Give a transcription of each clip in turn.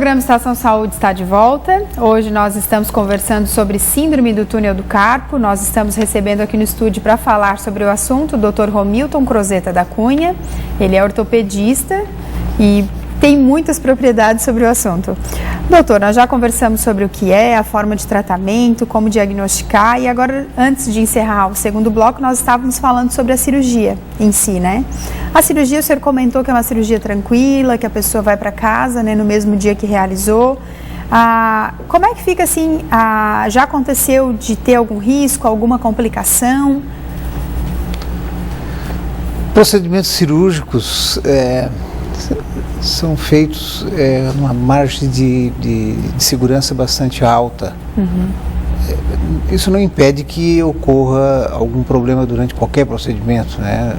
programa Estação Saúde está de volta. Hoje nós estamos conversando sobre síndrome do túnel do carpo. Nós estamos recebendo aqui no estúdio para falar sobre o assunto o Dr. Romilton Crozeta da Cunha. Ele é ortopedista e tem muitas propriedades sobre o assunto. Doutor, nós já conversamos sobre o que é, a forma de tratamento, como diagnosticar e agora, antes de encerrar o segundo bloco, nós estávamos falando sobre a cirurgia em si, né? A cirurgia, o senhor comentou que é uma cirurgia tranquila, que a pessoa vai para casa, né, no mesmo dia que realizou. Como é que fica assim? Já aconteceu de ter algum risco, alguma complicação? Procedimentos cirúrgicos são feitos numa margem de segurança bastante alta. Uhum. Isso não impede que ocorra algum problema durante qualquer procedimento, né?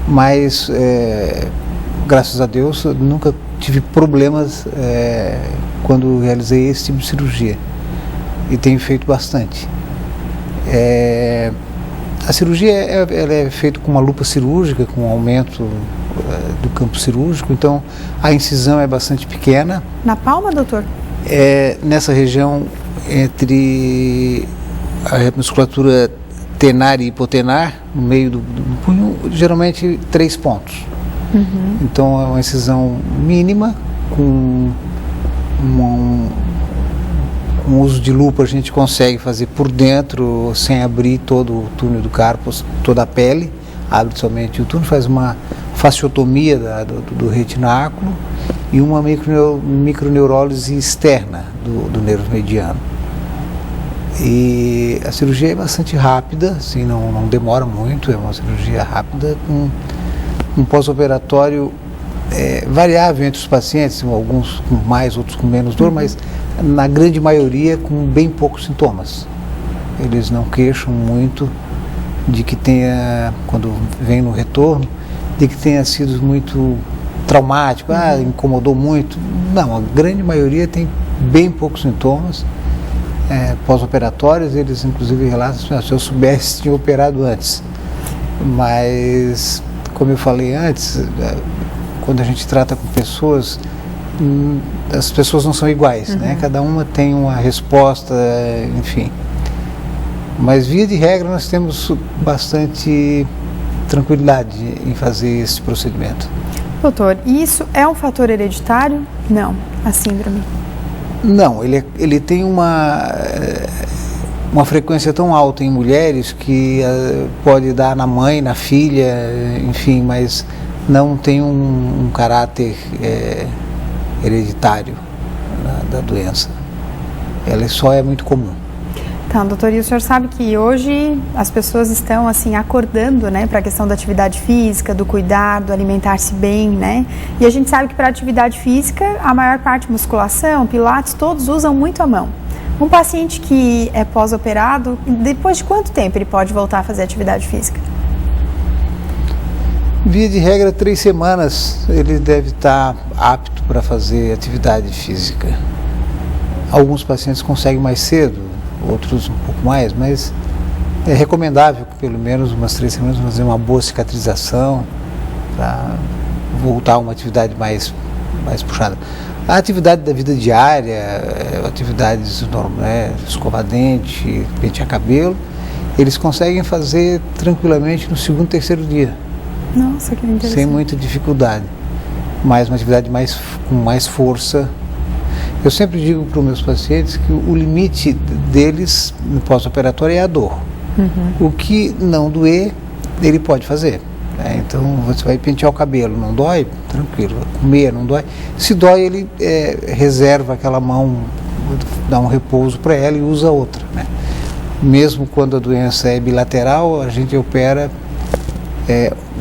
Mas, graças a Deus, eu nunca tive problemas quando realizei esse tipo de cirurgia. E tenho feito bastante. A cirurgia ela é feita com uma lupa cirúrgica, com um aumento do campo cirúrgico, então a incisão é bastante pequena. Na palma, doutor? Nessa região entre a musculatura tenar e hipotenar, no meio do punho, geralmente 3 pontos. Uhum. Então é uma incisão mínima, com um uso de lupa a gente consegue fazer por dentro, sem abrir todo o túnel do carpo, toda a pele, abre somente o túnel, faz uma fasciotomia do retináculo e uma microneurólise externa do nervo mediano. E a cirurgia é bastante rápida, assim, não demora muito, é uma cirurgia rápida, com um pós-operatório variável entre os pacientes, alguns com mais, outros com menos dor, mas na grande maioria com bem poucos sintomas. Eles não queixam muito de que tenha, quando vem no retorno, de que tenha sido muito traumático, incomodou muito. Não, a grande maioria tem bem poucos sintomas. Pós-operatórios, eles inclusive relatam, se eu soubesse, tinha operado antes. Mas, como eu falei antes, quando a gente trata com pessoas, as pessoas não são iguais, né? Cada uma tem uma resposta, enfim. Mas, via de regra, nós temos bastante tranquilidade em fazer esse procedimento. Doutor, isso é um fator hereditário? Não, a síndrome? Não, ele tem uma frequência tão alta em mulheres que pode dar na mãe, na filha, enfim, mas não tem um caráter hereditário da doença. Ela só é muito comum. Então, doutor, e o senhor sabe que hoje as pessoas estão, assim, acordando, né, para a questão da atividade física, do cuidado, alimentar-se bem, né? E a gente sabe que para a atividade física, a maior parte musculação, pilates, todos usam muito a mão. Um paciente que é pós-operado, depois de quanto tempo ele pode voltar a fazer atividade física? Via de regra, 3 semanas ele deve estar apto para fazer atividade física. Alguns pacientes conseguem mais cedo, outros um pouco mais, mas é recomendável que pelo menos umas 3 semanas fazer uma boa cicatrização para voltar a uma atividade mais puxada. A atividade da vida diária, atividades normais, escovar dente, pentear cabelo, eles conseguem fazer tranquilamente no 2º, 3º dia. Nossa, que interessante. Sem muita dificuldade, mas uma atividade com mais força. Eu sempre digo para os meus pacientes que o limite deles no pós-operatório é a dor. Uhum. O que não doer, ele pode fazer. Né? Então, você vai pentear o cabelo, não dói? Tranquilo. Comer, não dói? Se dói, ele reserva aquela mão, dá um repouso para ela e usa outra. Né? Mesmo quando a doença é bilateral, a gente opera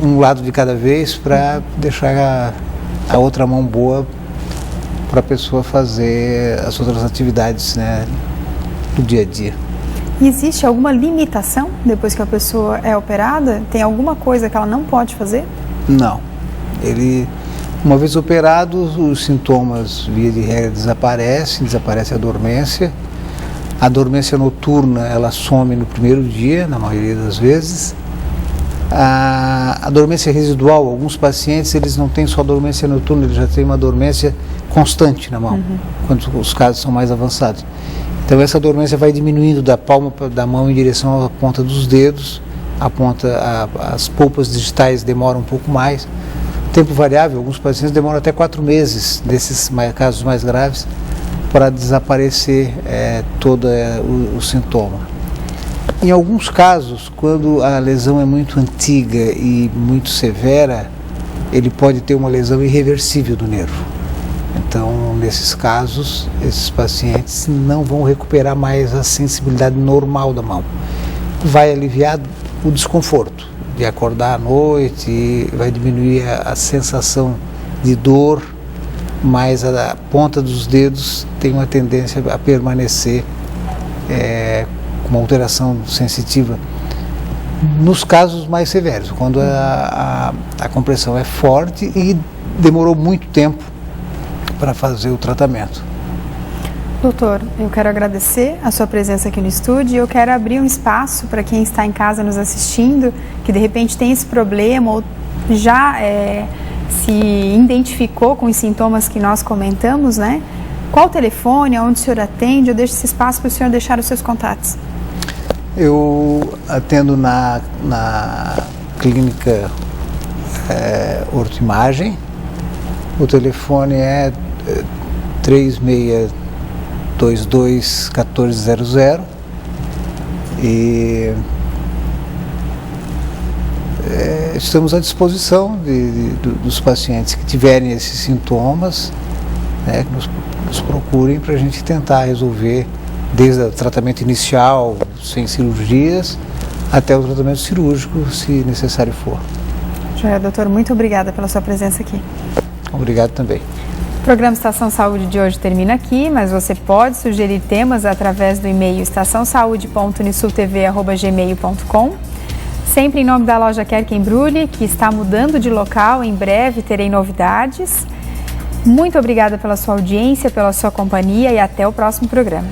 um lado de cada vez para deixar a outra mão boa para a pessoa fazer as outras atividades, né, do dia a dia. Existe alguma limitação depois que a pessoa é operada? Tem alguma coisa que ela não pode fazer? Não. Uma vez operado, os sintomas, via de regra, desaparece a dormência. A dormência noturna, ela some no 1º dia, na maioria das vezes. A dormência residual, alguns pacientes eles não têm só dormência noturna, eles já têm uma dormência constante na mão, quando os casos são mais avançados. Então essa dormência vai diminuindo da palma da mão em direção à ponta dos dedos, as polpas digitais demoram um pouco mais. Tempo variável, alguns pacientes demoram até 4 meses, desses casos mais graves, para desaparecer todo o sintoma. Em alguns casos, quando a lesão é muito antiga e muito severa, ele pode ter uma lesão irreversível do nervo. Então, nesses casos, esses pacientes não vão recuperar mais a sensibilidade normal da mão. Vai aliviar o desconforto de acordar à noite, e vai diminuir a sensação de dor, mas a ponta dos dedos tem uma tendência a permanecer com uma alteração sensitiva nos casos mais severos, quando a compressão é forte e demorou muito tempo para fazer o tratamento. Doutor, eu quero agradecer a sua presença aqui no estúdio e eu quero abrir um espaço para quem está em casa nos assistindo, que de repente tem esse problema ou já se identificou com os sintomas que nós comentamos, né? Qual o telefone, onde o senhor atende? Eu deixo esse espaço para o senhor deixar os seus contatos. Eu atendo na clínica Ortoimagem. O telefone é 3622-1400 e estamos à disposição dos pacientes que tiverem esses sintomas, que nos procurem para a gente tentar resolver desde o tratamento inicial, sem cirurgias, até o tratamento cirúrgico, se necessário for. Joia, doutor, muito obrigada pela sua presença aqui. Obrigado também. O programa Estação Saúde de hoje termina aqui, mas você pode sugerir temas através do e-mail estaçãosaude.unisultv@gmail.com. Sempre em nome da loja Quer Quem Embrulhe, que está mudando de local, em breve terei novidades. Muito obrigada pela sua audiência, pela sua companhia e até o próximo programa.